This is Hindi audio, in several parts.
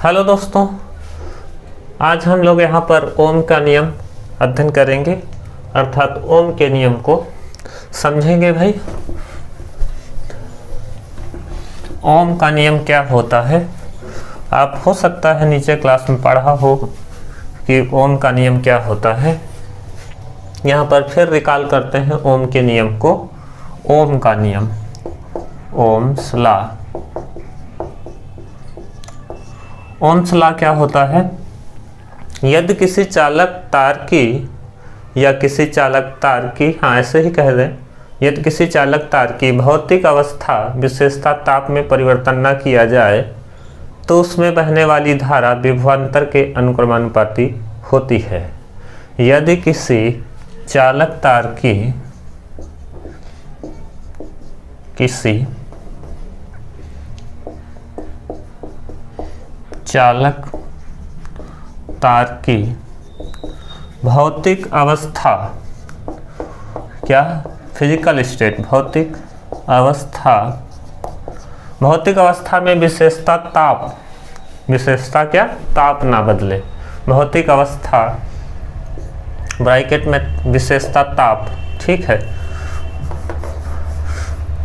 हेलो दोस्तों, आज हम लोग यहाँ पर ओम का नियम अध्ययन करेंगे, अर्थात ओम के नियम को समझेंगे। भाई, ओम का नियम क्या होता है? आप हो सकता है नीचे क्लास में पढ़ा हो कि ओम का नियम क्या होता है। यहाँ पर फिर रिकॉल करते हैं ओम के नियम को। ओम का नियम, ओम्स लॉ। ओम्स लॉ क्या होता है? यदि किसी चालक तार की या किसी चालक तार की, हाँ ऐसे ही कह दें, यदि किसी चालक तार की भौतिक अवस्था विशेषता ताप में परिवर्तन न किया जाए तो उसमें बहने वाली धारा विभवांतर के अनुक्रमानुपाती होती है। यदि किसी चालक तार की चालक तार की भौतिक अवस्था, क्या? फिजिकल स्टेट, भौतिक अवस्था में विशेषता ताप, विशेषता क्या? ताप ना बदले। भौतिक अवस्था ब्रैकेट में विशेषता ताप, ठीक है,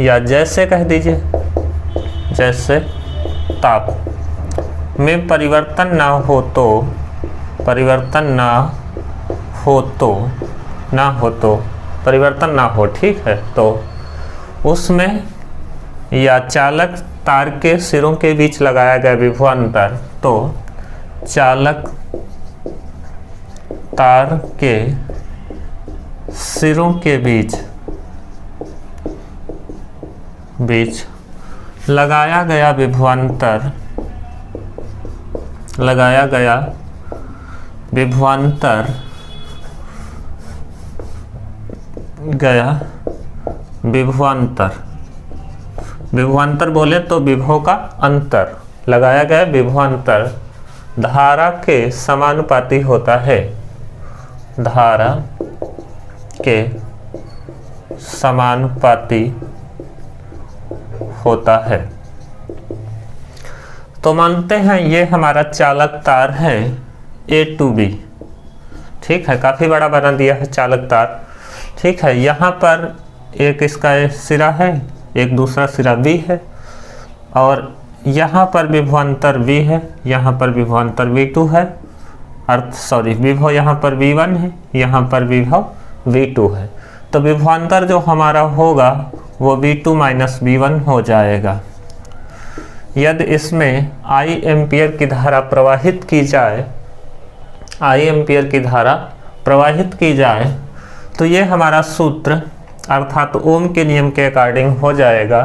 या जैसे कह दीजिए, जैसे ताप में परिवर्तन ना हो, ठीक है, तो उसमें या चालक तार के सिरों के बीच लगाया गया विभवांतर, तो चालक तार के सिरों के बीच लगाया गया विभवांतर विभवांतर बोले तो विभव का अंतर, लगाया गया विभवांतर धारा के समानुपाती होता है, धारा के समानुपाती होता है। तो मानते हैं ये हमारा चालक तार है A to B, ठीक है, काफ़ी बड़ा बना दिया है चालक तार, ठीक है। यहाँ पर एक इसका सिरा है, एक दूसरा सिरा B है, और यहाँ पर विभवांतर V है, यहाँ पर विभवांतर V2 है, विभव यहाँ पर V1 है, यहाँ पर विभव V2 है। तो विभवांतर जो हमारा होगा वो V2 माइनस V1 हो जाएगा। यदि इसमें I एम्पियर की धारा प्रवाहित की जाए तो ये हमारा सूत्र अर्थात ओम के नियम के अकॉर्डिंग हो जाएगा।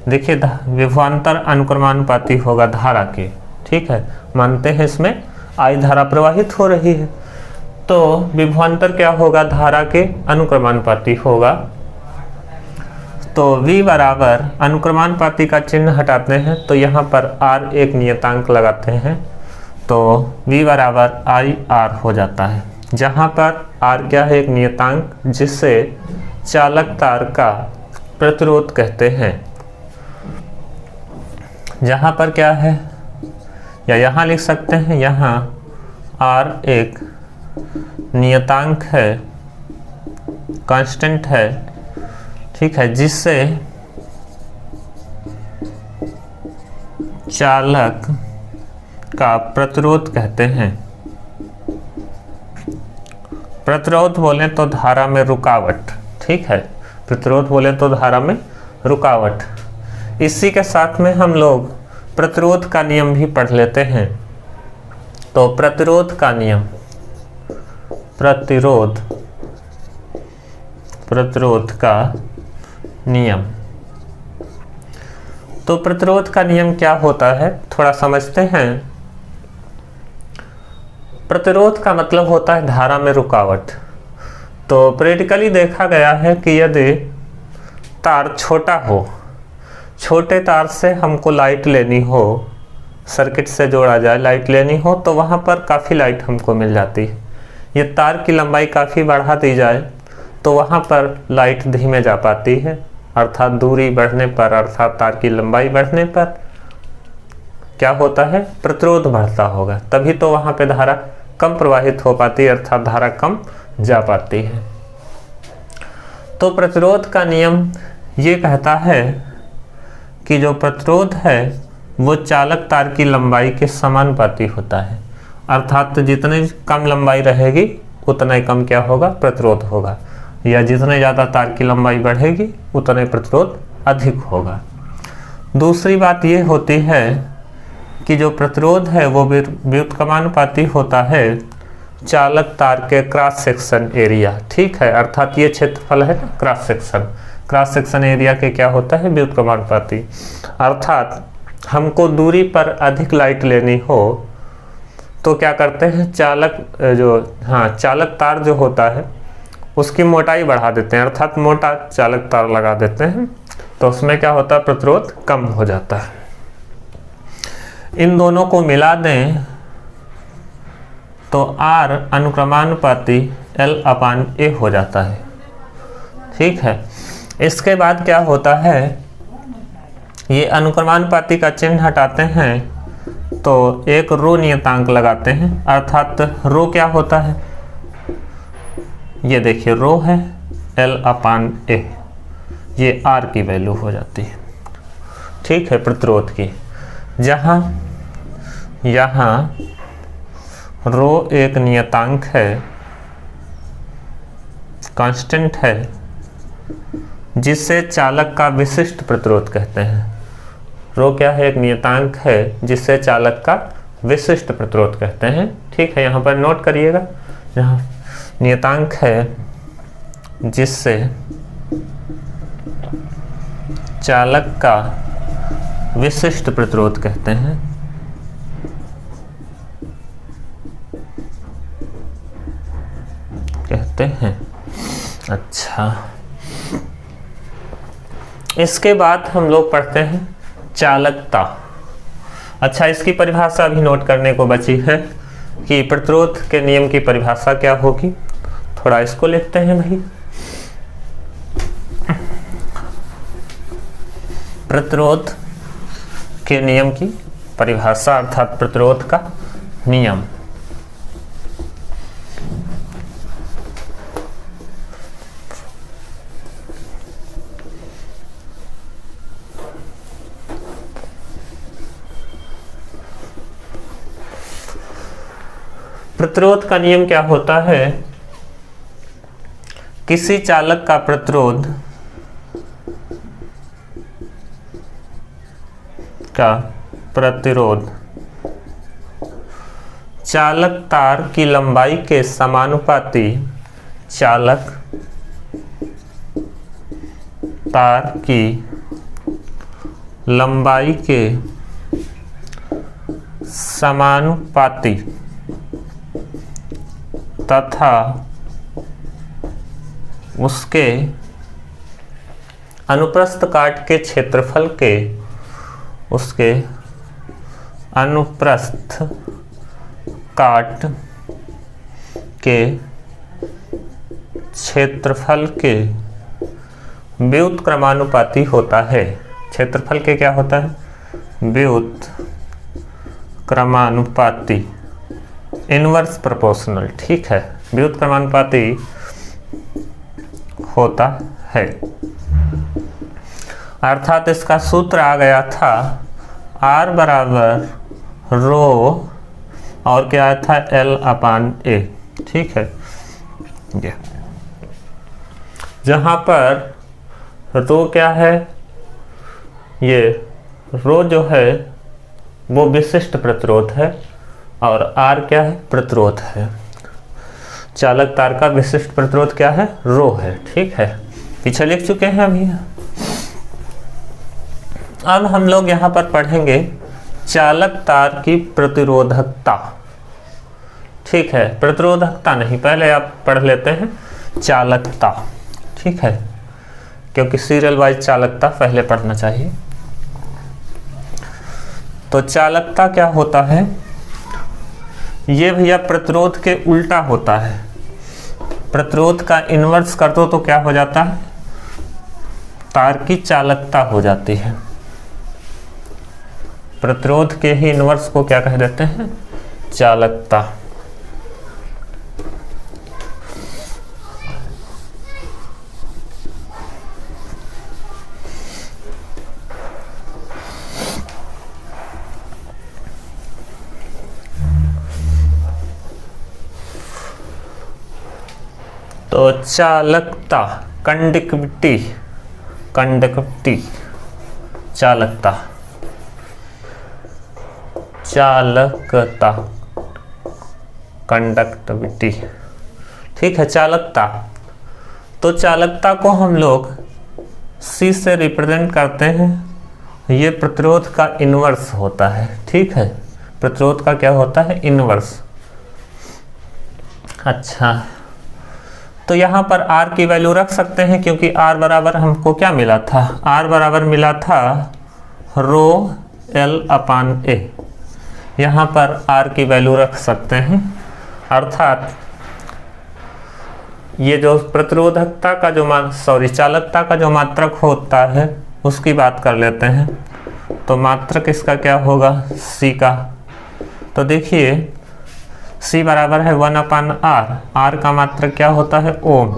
देखिए, विभवांतर अनुक्रमानुपाती होगा धारा के, ठीक है। मानते हैं इसमें I धारा प्रवाहित हो रही है, तो विभवांतर क्या होगा? धारा के अनुक्रमानुपाती होगा। तो V बराबर अनुक्रमानुपाती का चिन्ह हटाते हैं तो यहाँ पर R एक नियतांक लगाते हैं, तो V बराबर IR हो जाता है, जहाँ पर R क्या है? एक नियतांक, जिसे चालक तार का प्रतिरोध कहते हैं। जहाँ पर क्या है, या यहाँ लिख सकते हैं, यहाँ R एक नियतांक है, कांस्टेंट है, ठीक है, जिससे चालक का प्रतिरोध कहते हैं। प्रतिरोध बोले तो धारा में रुकावट, ठीक है, प्रतिरोध बोले तो धारा में रुकावट। इसी के साथ में हम लोग प्रतिरोध का नियम भी पढ़ लेते हैं। तो प्रतिरोध का नियम, प्रतिरोध का नियम, तो प्रतिरोध का नियम क्या होता है थोड़ा समझते हैं। प्रतिरोध का मतलब होता है धारा में रुकावट। तो प्रैक्टिकली देखा गया है कि यदि तार छोटा हो, छोटे तार से हमको लाइट लेनी हो, सर्किट से जोड़ा जाए, लाइट लेनी हो, तो वहाँ पर काफ़ी लाइट हमको मिल जाती है। ये तार की लंबाई काफ़ी बढ़ा दी जाए तो वहाँ पर लाइट धीमे जा पाती है, अर्थात दूरी बढ़ने पर, अर्थात तार की लंबाई बढ़ने पर क्या होता है, प्रतिरोध बढ़ता होगा, तभी तो वहाँ पे धारा कम प्रवाहित हो पाती है, अर्थात धारा कम जा पाती है। तो प्रतिरोध का नियम ये कहता है कि जो प्रतिरोध है वो चालक तार की लंबाई के समानुपाती होता है, अर्थात जितनी कम लंबाई रहेगी उतना ही कम क्या होगा, प्रतिरोध होगा, या जितने ज़्यादा तार की लंबाई बढ़ेगी उतने प्रतिरोध अधिक होगा। दूसरी बात ये होती है कि जो प्रतिरोध है वो व्युत्क्रमानुपाती होता है चालक तार के क्रॉस सेक्शन एरिया, ठीक है, अर्थात ये क्षेत्रफल है ना, क्रॉस सेक्शन एरिया के क्या होता है, व्युत्क्रमानुपाती। अर्थात हमको दूरी पर अधिक लाइट लेनी हो तो क्या करते हैं, चालक तार जो होता है उसकी मोटाई बढ़ा देते हैं, अर्थात मोटा चालक तार लगा देते हैं, तो उसमें क्या होता है, प्रतिरोध कम हो जाता है। इन दोनों को मिला दें तो R अनुक्रमानुपाती L/A हो जाता है, ठीक है। इसके बाद क्या होता है, ये अनुक्रमानुपाती का चिन्ह हटाते हैं तो एक रो नियतांक लगाते हैं, अर्थात रो क्या होता है, ये देखिए रो है L/A, ये R की वैल्यू हो जाती है, ठीक है, प्रतिरोध की। यहाँ रो एक नियतांक है, कांस्टेंट है, जिससे चालक का विशिष्ट प्रतिरोध कहते हैं। रो क्या है, एक नियतांक है जिससे चालक का विशिष्ट प्रतिरोध कहते हैं, ठीक है। यहाँ पर नोट करिएगा, यहाँ नियतांक है जिससे चालक का विशिष्ट प्रतिरोध कहते हैं। अच्छा, इसके बाद हम लोग पढ़ते हैं चालकता। अच्छा, इसकी परिभाषा भी नोट करने को बची है कि प्रतिरोध के नियम की परिभाषा क्या होगी, थोड़ा इसको लिखते हैं भाई। प्रतिरोध के नियम की परिभाषा अर्थात प्रतिरोध का नियम। प्रतिरोध का नियम क्या होता है, किसी चालक का प्रतिरोध चालक तार की लंबाई के समानुपाती, चालक तार की लंबाई के समानुपाती तथा उसके अनुप्रस्थ काट के क्षेत्रफल के, उसके अनुप्रस्थ काट के क्षेत्रफल के व्युत्क्रमानुपाती होता है। क्षेत्रफल के क्या होता है, व्युत्क्रमानुपाती, इनवर्स प्रोपोर्शनल, ठीक है, व्युत्क्रमानुपाती होता है। अर्थात इसका सूत्र आ गया था R बराबर रो और क्या आया था, L/A, ठीक है। जहाँ पर रो क्या है, ये रो जो है वो विशिष्ट प्रतिरोध है और R क्या है, प्रतिरोध है। चालक तार का विशिष्ट प्रतिरोध क्या है, रो है, ठीक है, पीछे लिख चुके हैं अभी। अब हम लोग यहाँ पर पढ़ेंगे चालक तार की प्रतिरोधकता, ठीक है, प्रतिरोधकता नहीं, पहले आप पढ़ लेते हैं चालकता, ठीक है, क्योंकि सीरियल वाइज चालकता पहले पढ़ना चाहिए। तो चालकता क्या होता है, ये भैया प्रतिरोध के उल्टा होता है। प्रतिरोध का इन्वर्स कर दो तो क्या हो जाता है, तार की चालकता हो जाती है। प्रतिरोध के ही इन्वर्स को क्या कह देते हैं? चालकता। तो चालकता, कंडक्टिविटी, कंडक्टिविटी, चालकता, चालकता, कंडक्टिविटी, ठीक है, चालकता। तो चालकता को हम लोग C से रिप्रेजेंट करते हैं। ये प्रतिरोध का इन्वर्स होता है, ठीक है, प्रतिरोध का क्या होता है? इन्वर्स। अच्छा, तो यहाँ पर R की वैल्यू रख सकते हैं, क्योंकि R बराबर हमको क्या मिला था? R बराबर मिला था रो L/A। यहाँ पर R की वैल्यू रख सकते हैं, अर्थात ये जो प्रतिरोधकता का जो चालकता का जो मात्रक होता है उसकी बात कर लेते हैं। तो मात्रक इसका क्या होगा? C का। तो देखिए C बराबर है 1/R। R का मात्रक क्या होता है? ओम।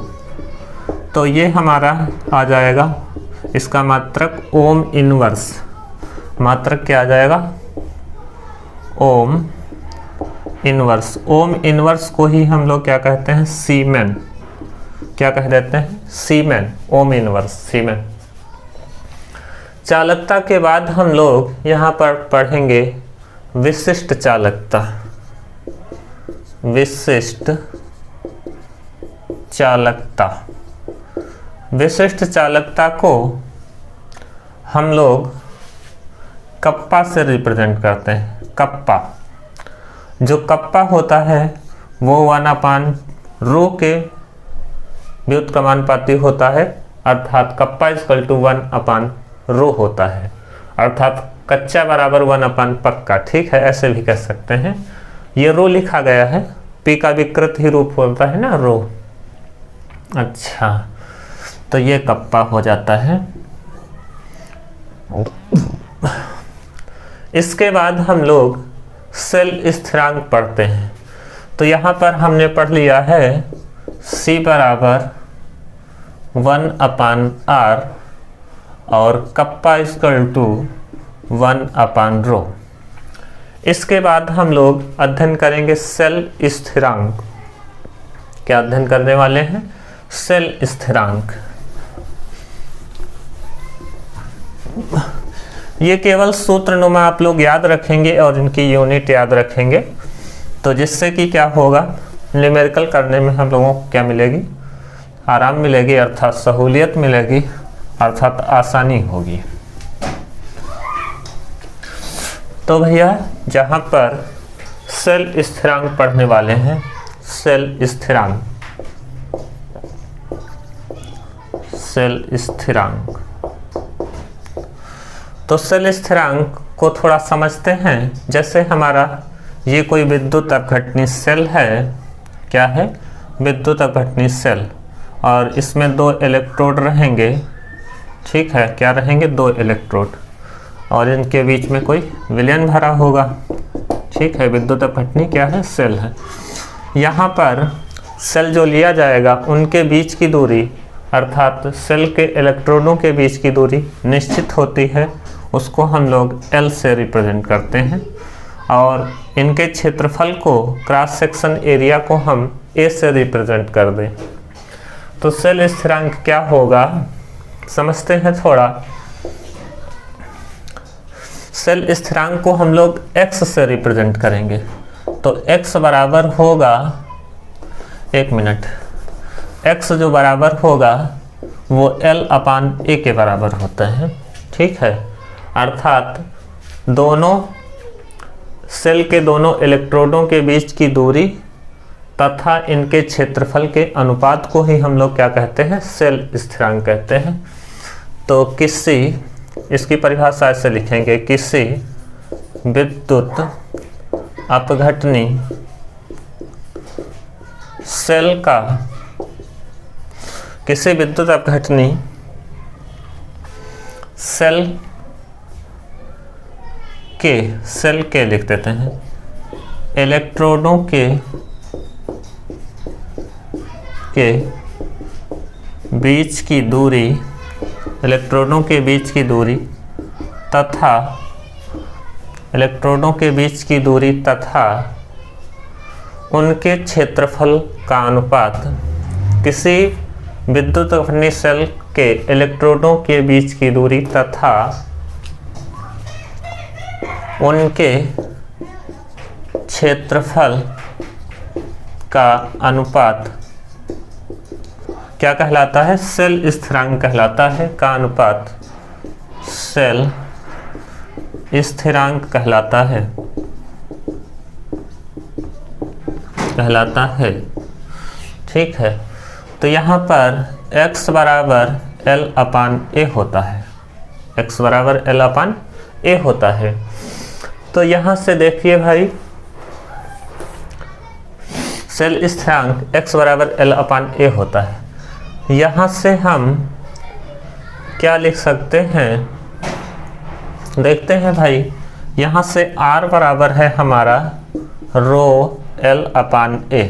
तो ये हमारा आ जाएगा, इसका मात्रक ओम इनवर्स। मात्रक क्या आ जाएगा? Ohm inverse. ओम इनवर्स को ही हम लोग क्या कहते हैं? सीमेन। क्या कह देते हैं? सीमेन। ओम इनवर्स, सीमेन। चालकता के बाद हम लोग यहाँ पर पढ़ेंगे विशिष्ट चालकता। विशिष्ट चालकता। विशिष्ट चालकता को हम लोग कप्पा से रिप्रेजेंट करते हैं। कप्पा, जो कप्पा होता है वो 1/ρ के व्युत्क्रमानुपाती होता है, अर्थात कप्पा = 1/ρ होता है, अर्थात कच्चा बराबर 1/पक्का, ठीक है, ऐसे भी कह सकते हैं। ये रो लिखा गया है, पी का विकृत ही रूप होता है ना, रो। अच्छा, तो ये कप्पा हो जाता है। इसके बाद हम लोग सेल स्थिरांक पढ़ते हैं। तो यहाँ पर हमने पढ़ लिया है C बराबर 1/R और कप्पा = 1/ρ। इसके बाद हम लोग अध्ययन करेंगे सेल स्थिरांक। क्या अध्ययन करने वाले हैं? सेल स्थिरांक। ये केवल सूत्रनुमा आप लोग याद रखेंगे और इनकी यूनिट याद रखेंगे, तो जिससे कि क्या होगा, न्यूमेरिकल करने में हम लोगों को क्या मिलेगी? आराम मिलेगी, अर्थात सहूलियत मिलेगी, अर्थात आसानी होगी। तो भैया जहाँ पर सेल स्थिरांक पढ़ने वाले हैं, सेल स्थिरांक, सेल स्थिरांक। तो सेल स्थिरांक को थोड़ा समझते हैं। जैसे हमारा ये कोई विद्युत अपघटनी सेल है, क्या है? विद्युत अपघटनी सेल, और इसमें 2 इलेक्ट्रोड रहेंगे, ठीक है, क्या रहेंगे? 2 इलेक्ट्रोड, और इनके बीच में कोई विलयन भरा होगा, ठीक है। विद्युत अपघटनी क्या है? सेल है। यहाँ पर सेल जो लिया जाएगा उनके बीच की दूरी, अर्थात सेल के इलेक्ट्रोडों के बीच की दूरी निश्चित होती है, उसको हम लोग L से रिप्रेजेंट करते हैं, और इनके क्षेत्रफल को, क्रॉस सेक्शन एरिया को हम A से रिप्रेजेंट कर दें। तो सेल स्थिरांक क्या होगा समझते हैं थोड़ा। सेल स्थिरांक को हम लोग x से रिप्रेजेंट करेंगे। तो x बराबर होगा, एक मिनट, x जो बराबर होगा वो L/A के बराबर होता है, ठीक है। अर्थात दोनों सेल के दोनों इलेक्ट्रोडों के बीच की दूरी तथा इनके क्षेत्रफल के अनुपात को ही हम लोग क्या कहते हैं? सेल स्थिरांक कहते हैं। तो किसी, इसकी परिभाषा ऐसे लिखेंगे, किसी विद्युत अपघटनी सेल का, किसी विद्युत अपघटनी सेल के, सेल के लिख देते हैं, इलेक्ट्रोडों के बीच की दूरी, इलेक्ट्रोडों के बीच की दूरी तथा इलेक्ट्रोडों के बीच की दूरी तथा उनके क्षेत्रफल का अनुपात किसी विद्युत अवनी सेल के इलेक्ट्रोडों के बीच की दूरी तथा उनके क्षेत्रफल का अनुपात क्या कहलाता है? सेल स्थिरांक कहलाता है, का अनुपात सेल स्थिरांक कहलाता है। ठीक है, तो यहाँ पर x बराबर L/A होता है, x बराबर L/A होता है। तो यहाँ से देखिए भाई, सेल स्थिरांक x बराबर L/A होता है। यहाँ से हम क्या लिख सकते हैं, देखते हैं भाई। यहाँ से r बराबर है हमारा रो L/A,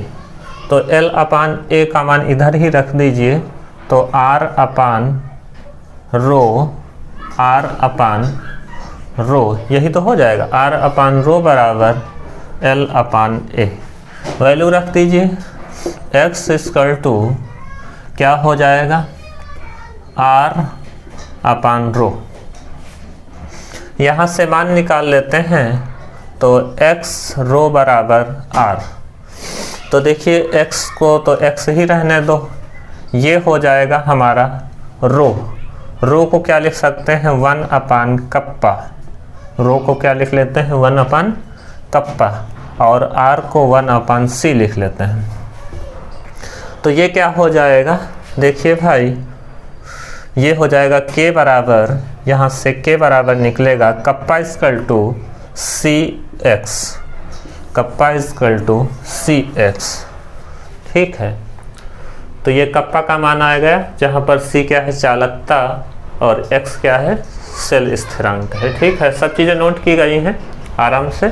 तो L/A का मान इधर ही रख दीजिए, तो r/रो यही तो हो जाएगा, r/रो बराबर L/A। वैल्यू रख दीजिए, x इक्वल टू क्या हो जाएगा, r/रो। यहाँ से मान निकाल लेते हैं, तो x रो बराबर r। तो देखिए x को तो x ही रहने दो, ये हो जाएगा हमारा रो को क्या लिख सकते हैं, 1/कप्पा। रो को क्या लिख लेते हैं, 1/कप्पा, और r को 1/c लिख लेते हैं। तो ये क्या हो जाएगा, देखिए भाई, ये हो जाएगा k बराबर, यहाँ से k बराबर निकलेगा kappa equal to Cx, kappa equal to Cx। ठीक है, तो ये कप्पा का मान आ गया, जहाँ पर C क्या है, चालकता, और x क्या है, सेल स्थिरांक है। ठीक है, सब चीज़ें नोट की गई हैं आराम से।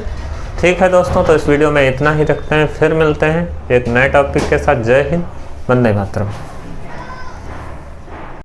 ठीक है दोस्तों, तो इस वीडियो में इतना ही रखते हैं, फिर मिलते हैं एक नए टॉपिक के साथ। जय हिंद, वंदे मातरम।